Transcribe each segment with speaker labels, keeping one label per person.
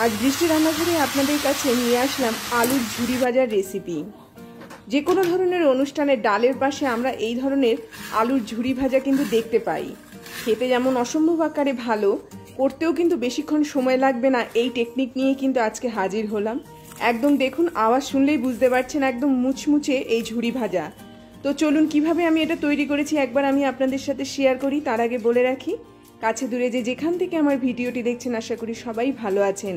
Speaker 1: আজ বৃষ্টি রান্নাঘরে আপনাদের কাছে নিয়ে আসলাম আলুর ঝুরি ভাজার রেসিপি। যে কোনো ধরনের অনুষ্ঠানে ডালের পাশে আমরা এই ধরনের আলুর ঝুরি ভাজা কিন্তু দেখতে পাই। খেতে যেমন অসম্ভব আকারে ভালো, করতেও কিন্তু বেশিক্ষণ সময় লাগবে না। এই টেকনিক নিয়ে কিন্তু আজকে হাজির হলাম। একদম দেখুন, আওয়াজ শুনলেই বুঝতে পারছেন একদম মুচমুচে এই ঝুরি ভাজা। তো চলুন কিভাবে আমি এটা তৈরি করেছি একবার আমি আপনাদের সাথে শেয়ার করি। তার আগে বলে রাখি, কাছে দূরে যেখান থেকে আমার ভিডিওটি দেখছেন আশা করি সবাই ভালো আছেন।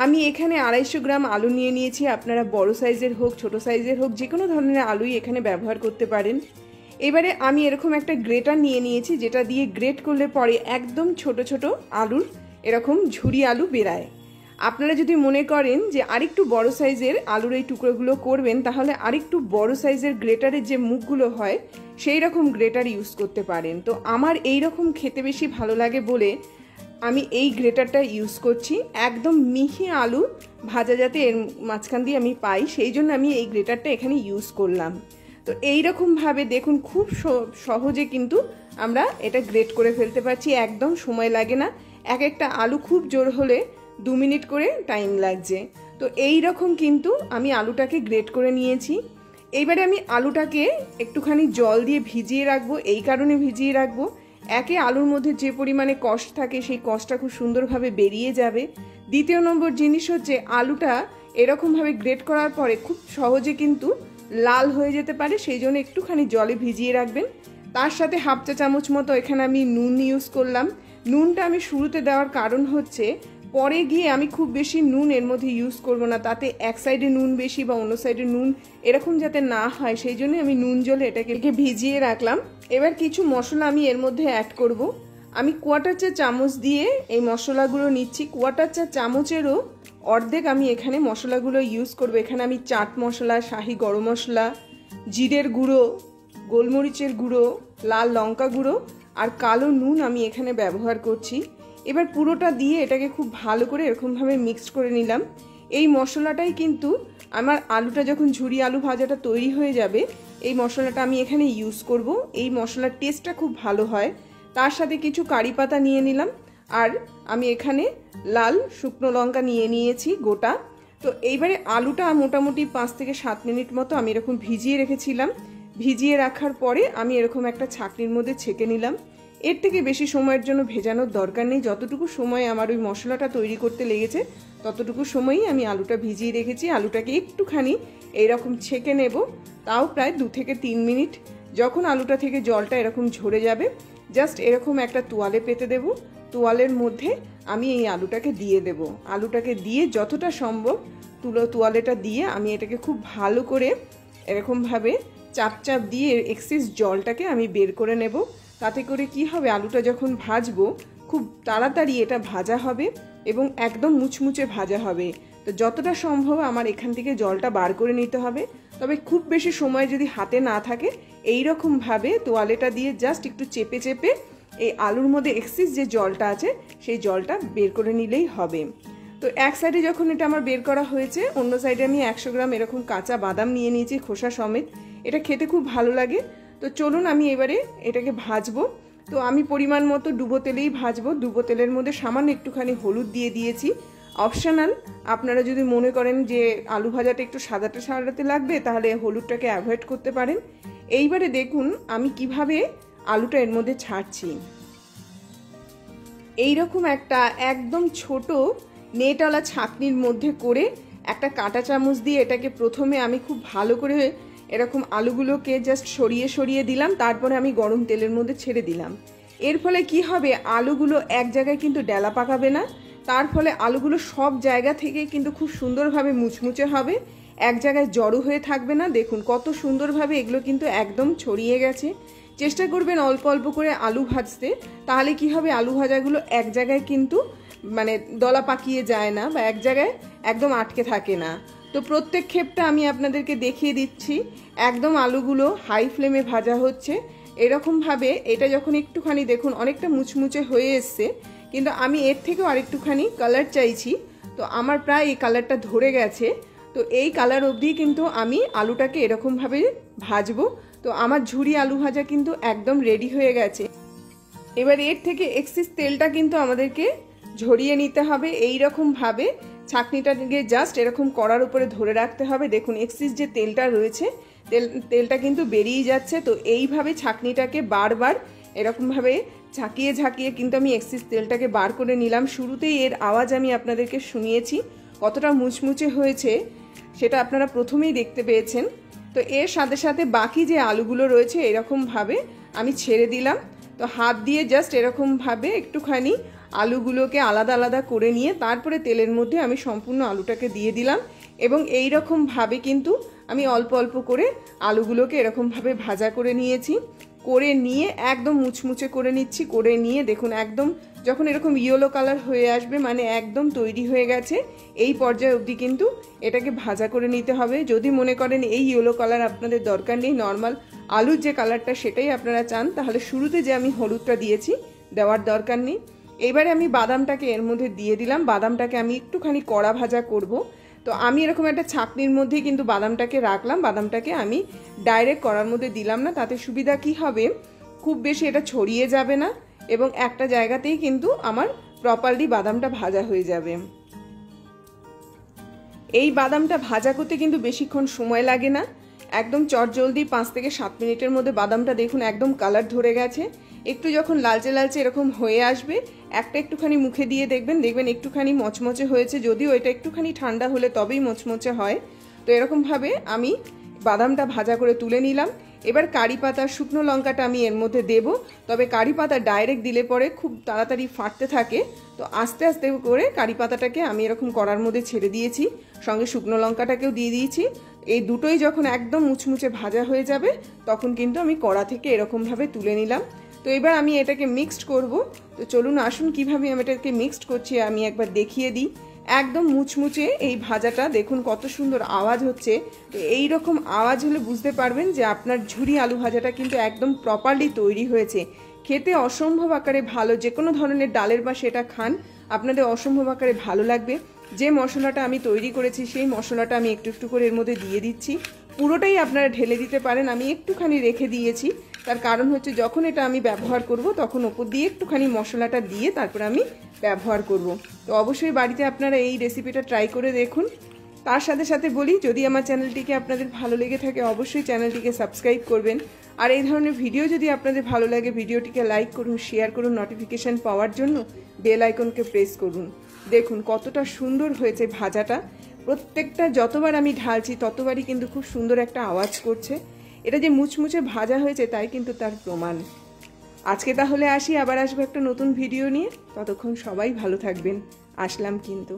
Speaker 1: আমি এখানে 250 গ্রাম আলু নিয়ে নিয়েছি। আপনারা বড় সাইজের হোক ছোট সাইজের হোক যে কোনো ধরনের আলুই এখানে ব্যবহার করতে পারেন। এবারে আমি এরকম একটা গ্রেটার নিয়ে নিয়েছি, যেটা দিয়ে গ্রেট করলে পরে একদম ছোট ছোট আলুর এরকম ঝুরি আলু বেরায়। আপনারা যদি মনে করেন যে আরেকটু বড় সাইজের আলুর এই টুকরোগুলো করবেন, তাহলে আরেকটু বড় সাইজের গ্রেটারের যে মুখগুলো হয় সেই রকম গ্রেটার ইউজ করতে পারেন। তো আমার এই রকম খেতে বেশি ভালো লাগে বলে আমি এই গ্রেটারটা ইউজ করছি। একদম মিহি আলু ভাজা যাতে এর মাঝখান দিয়ে আমি পাই, সেই জন্য আমি এই গ্রেটারটা এখানে ইউজ করলাম। তো এইরকমভাবে দেখুন খুব সহজে কিন্তু আমরা এটা গ্রেট করে ফেলতে পারছি, একদম সময় লাগে না। এক একটা আলু খুব জোর হলে 2 মিনিট করে টাইম লাগছে। তো এই রকম কিন্তু আমি আলুটাকে গ্রেট করে নিয়েছি। এইবারে আমি আলুটাকে একটুখানি জল দিয়ে ভিজিয়ে রাখবো। এই কারণে ভিজিয়ে রাখবো, একে আলুর মধ্যে যে পরিমাণে কষ থাকে সেই কষটা খুব সুন্দরভাবে বেরিয়ে যাবে। দ্বিতীয় নম্বর জিনিস হচ্ছে আলুটা এরকমভাবে গ্রেট করার পরে খুব সহজে কিন্তু লাল হয়ে যেতে পারে, সেই জন্য একটুখানি জলে ভিজিয়ে রাখবেন। তার সাথে 1/2 চা চামচ মতো এখানে আমি নুন ইউজ করলাম। নুনটা আমি শুরুতে দেওয়ার কারণ হচ্ছে পরে গিয়ে আমি খুব বেশি নুন এর মধ্যে ইউজ করব না, তাতে এক সাইডে নুন বেশি বা অন্য সাইডে নুন এরকম যাতে না হয়, সেই জন্য আমি নুন জলে এটাকে ভিজিয়ে রাখলাম। এবার কিছু মশলা আমি এর মধ্যে অ্যাড করব। আমি 1/4 চা চামচ দিয়ে এই মশলাগুলো নিচ্ছি। 1/4 চা চামচেরও অর্ধেক আমি এখানে মশলাগুলো ইউজ করব। এখানে আমি চাট মশলা, শাহি গরম মশলা, জিরের গুঁড়ো, গোলমরিচের গুঁড়ো, লাল লঙ্কা গুঁড়ো আর কালো নুন আমি এখানে ব্যবহার করছি। এবার পুরোটা দিয়ে এটাকে খুব ভালো করে এরকমভাবে মিক্সড করে নিলাম। এই মশলাটাই কিন্তু আমার আলুটা যখন ঝুরি আলু ভাজাটা তৈরি হয়ে যাবে, এই মশলাটা আমি এখানে ইউজ করব। এই মশলার টেস্টটা খুব ভালো হয়। তার সাথে কিছু কারি পাতা নিয়ে নিলাম, আর আমি এখানে লাল শুকনো লঙ্কা নিয়ে নিয়েছি গোটা। তো এইবারে আলুটা মোটামুটি 5 থেকে 7 মিনিট মতো আমি এরকম ভিজিয়ে রেখেছিলাম। ভিজিয়ে রাখার পরে আমি এরকম একটা ছাঁকনির মধ্যে ছেঁকে নিলাম। এর থেকে বেশি সময়ের জন্য ভেজানোর দরকার নেই। যতটুকু সময় আমার ওই মশলাটা তৈরি করতে লেগেছে ততটুকু সময়ই আমি আলুটা ভিজিয়ে রেখেছি। আলুটাকে একটুখানি এইরকম ছেঁকে নেব, তাও প্রায় 2 থেকে 3 মিনিট। যখন আলুটা থেকে জলটা এরকম ঝরে যাবে, জাস্ট এরকম একটা তোয়ালে পেতে দেব। তোয়ালের মধ্যে আমি এই আলুটাকে দিয়ে দেব। আলুটাকে দিয়ে যতটা সম্ভব তোয়ালেটা দিয়ে আমি এটাকে খুব ভালো করে এরকমভাবে চাপ চাপ দিয়ে এক্সেস জলটাকে আমি বের করে নেব। তাতে করে কি হবে, আলুটা যখন ভাজবো খুব তাড়াতাড়ি এটা ভাজা হবে এবং একদম মুচমুচে ভাজা হবে। তো যতটা সম্ভব আমার এখান থেকে জলটা বার করে নিতে হবে। তবে খুব বেশি সময় যদি হাতে না থাকে, এই রকমভাবে তোয়ালেটা দিয়ে জাস্ট একটু চেপে চেপে এই আলুর মধ্যে এক্সেস যে জলটা আছে সেই জলটা বের করে নিলেই হবে। তো এক সাইডে যখন এটা আমার বের করা হয়েছে, অন্য সাইডে আমি 100 গ্রাম এরকম কাঁচা বাদাম নিয়ে নিয়েছি খোসা সমেত। এটা খেতে খুব ভালো লাগে। তো চলুন আমি এবারে এটাকে ভাজবো। তো আমি পরিমাণ মতো ডুবো তেলেই ভাজবো। ডুবো তেলের মধ্যে সামান্য একটুখানি হলুদ দিয়ে দিয়েছি, অপশনাল। আপনারা যদি মনে করেন যে আলু ভাজাটা একটু সাদাটা সাদাতে লাগবে, তাহলে হলুদটাকে অ্যাভয়েড করতে পারেন। এইবারে দেখুন আমি কিভাবে আলুটা এর মধ্যে ছাড়ছি। এইরকম একটা একদম ছোট নেটওয়ালা ছাঁকনির মধ্যে করে একটা কাঁটা চামচ দিয়ে এটাকে প্রথমে আমি খুব ভালো করে এরকম আলুগুলোকে জাস্ট সরিয়ে সরিয়ে দিলাম। তারপরে আমি গরম তেলের মধ্যে ছেড়ে দিলাম। এর ফলে কি হবে, আলুগুলো এক জায়গায় কিন্তু ডেলা পাকাবে না। তার ফলে আলুগুলো সব জায়গা থেকে কিন্তু খুব সুন্দরভাবে মুচমুচে হবে, এক জায়গায় জড়ো হয়ে থাকবে না। দেখুন কত সুন্দরভাবে এগুলো কিন্তু একদম ছড়িয়ে গেছে। চেষ্টা করবেন অল্প অল্প করে আলু ভাজতে, তাহলে কি হবে, আলু ভাজাগুলো এক জায়গায় কিন্তু মানে দলা পাকিয়ে যায় না বা এক জায়গায় একদম আটকে থাকে না। তো প্রত্যেক ক্ষেপটা আমি আপনাদেরকে দেখিয়ে দিচ্ছি। একদম আলুগুলো হাই ফ্লেমে ভাজা হচ্ছে এরকমভাবে। এটা যখন একটুখানি দেখুন অনেকটা মুচমুচে হয়ে এসছে, কিন্তু আমি এর থেকেও আরেকটুখানি কালার চাইছি। তো আমার প্রায় এই কালারটা ধরে গেছে। তো এই কালার অবধি কিন্তু আমি আলুটাকে এরকমভাবে ভাজবো। তো আমার ঝুরি আলু ভাজা কিন্তু একদম রেডি হয়ে গেছে। এবার এর থেকে এক্সেস তেলটা কিন্তু আমাদেরকে ঝরিয়ে নিতে হবে। এই রকম ভাবে ছাঁকনিটাকে জাস্ট এরকম কড়ার উপরে ধরে রাখতে হবে। দেখুন এক্সিস যে তেলটা রয়েছে তেলটা কিন্তু বেরিয়ে যাচ্ছে। তো এইভাবে ছাঁকনিটাকে বারবার এরকমভাবে ঝাঁকিয়ে ঝাঁকিয়ে কিন্তু আমি এক্সিস তেলটাকে বার করে নিলাম। শুরুতেই এর আওয়াজ আমি আপনাদেরকে শুনিয়েছি, কতটা মুচমুচে হয়েছে সেটা আপনারা প্রথমেই দেখতে পেয়েছেন। তো এর সাথে সাথে বাকি যে আলুগুলো রয়েছে এরকমভাবে আমি ছেড়ে দিলাম। তো হাত দিয়ে জাস্ট এরকমভাবে একটুখানি আলুগুলোকে আলাদা আলাদা করে নিয়ে তারপরে তেলের মধ্যে আমি সম্পূর্ণ আলুটাকে দিয়ে দিলাম এবং এই রকমভাবে কিন্তু আমি অল্প অল্প করে আলুগুলোকে এরকমভাবে ভাজা করে নিয়েছি। করে নিয়ে একদম মুচমুচে করে নিচ্ছি। করে নিয়ে দেখুন একদম যখন এরকম ইয়েলো কালার হয়ে আসবে মানে একদম তৈরি হয়ে গেছে, এই পর্যায়ে অবধি কিন্তু এটাকে ভাজা করে নিতে হবে। যদি মনে করেন এই ইয়েলো কালার আপনাদের দরকার নেই, নর্মাল আলুর যে কালারটা সেটাই আপনারা চান, তাহলে শুরুতে যে আমি হলুদটা দিয়েছি দেওয়ার দরকার নেই। এবারে আমি বাদামটাকে এর মধ্যে দিয়ে দিলাম। বাদামটাকে আমি একটুখানি কড়া ভাজা করব। তো আমি এরকম একটা ছাঁকনির মধ্যেই কিন্তু বাদামটাকে রাখলাম। বাদামটাকে আমি ডাইরেক্ট কড়ার মধ্যে দিলাম না, তাতে সুবিধা কি হবে, খুব বেশি এটা ছড়িয়ে যাবে না এবং একটা জায়গাতেই কিন্তু আমার প্রপারলি বাদামটা ভাজা হয়ে যাবে। এই বাদামটা ভাজা করতে কিন্তু বেশিক্ষণ সময় লাগে না, একদম চটজলদি 5 থেকে 7 মিনিটের মধ্যে বাদামটা দেখুন একদম কালার ধরে গেছে। একটু যখন লালচে লালচে এরকম হয়ে আসবে একটা একটুখানি মুখে দিয়ে দেখবেন একটুখানি মচমচে হয়েছে, যদিও এটা একটুখানি ঠান্ডা হলে তবেই মচমচে হয়। তো এরকমভাবে আমি বাদামটা ভাজা করে তুলে নিলাম। এবার কারি পাতা শুকনো লঙ্কাটা আমি এর মধ্যে দেব, তবে কারি পাতা ডাইরেক্ট দিলে পরে খুব তাড়াতাড়ি ফাটতে থাকে। তো আস্তে আস্তে করে কারি পাতাটাকে আমি এরকম কড়ার মধ্যে ছেড়ে দিয়েছি, সঙ্গে শুকনো লঙ্কাটাকেও দিয়ে দিয়েছি। এই দুটোই যখন একদম মুচমুচে ভাজা হয়ে যাবে তখন কিন্তু আমি কড়া থেকে এরকমভাবে তুলে নিলাম। তো এবার আমি এটাকে মিক্সড করব। তো চলুন আসুন কিভাবে আমি এটাকে মিক্সড করছি আমি একবার দেখিয়ে দিই। একদম মুচমুচে এই ভাজাটা দেখুন কত সুন্দর আওয়াজ হচ্ছে। তো এই রকম আওয়াজ হলে বুঝতে পারবেন যে আপনার ঝুরি আলু ভাজাটা কিন্তু একদম প্রপারলি তৈরি হয়েছে। খেতে অসম্ভব আকারে ভালো, যে কোনো ধরনের ডালের পাশে এটা খান আপনাদের অসম্ভব আকারে ভালো লাগবে। যে মশলাটা আমি তৈরি করেছি সেই মশলাটা আমি একটু একটু করে এর মধ্যে দিয়ে দিচ্ছি। পুরোটাই আপনারা ঢেলে দিতে পারেন, আমি একটুখানি রেখে দিয়েছি। তার কারণ হচ্ছে যখন এটা আমি ব্যবহার করব তখন ওপর দিয়ে একটুখানি মশলাটা দিয়ে তারপর আমি ব্যবহার করব। তো অবশ্যই বাড়িতে আপনারা এই রেসিপিটা ট্রাই করে দেখুন। তার সাথে সাথে বলি, যদি আমার চ্যানেলটিকে আপনাদের ভালো লেগে থাকে অবশ্যই চ্যানেলটিকে সাবস্ক্রাইব করবেন। আর এই ধরনের ভিডিও যদি আপনাদের ভালো লাগে ভিডিওটিকে লাইক করুন, শেয়ার করুন, নোটিফিকেশান পাওয়ার জন্য বেল আইকনকে প্রেস করুন। দেখুন কতটা সুন্দর হয়েছে ভাজাটা, প্রত্যেকটা যতবার আমি ঢালছি ততবারই কিন্তু খুব সুন্দর একটা আওয়াজ করছে। এটা যে মুচমুচে ভাজা হয়েছে তাই কিন্তু তার প্রমাণ। আজকে তাহলে আসি, আবার আসবো একটা নতুন ভিডিও নিয়ে। ততক্ষণ সবাই ভালো থাকবেন। আসলাম কিন্তু।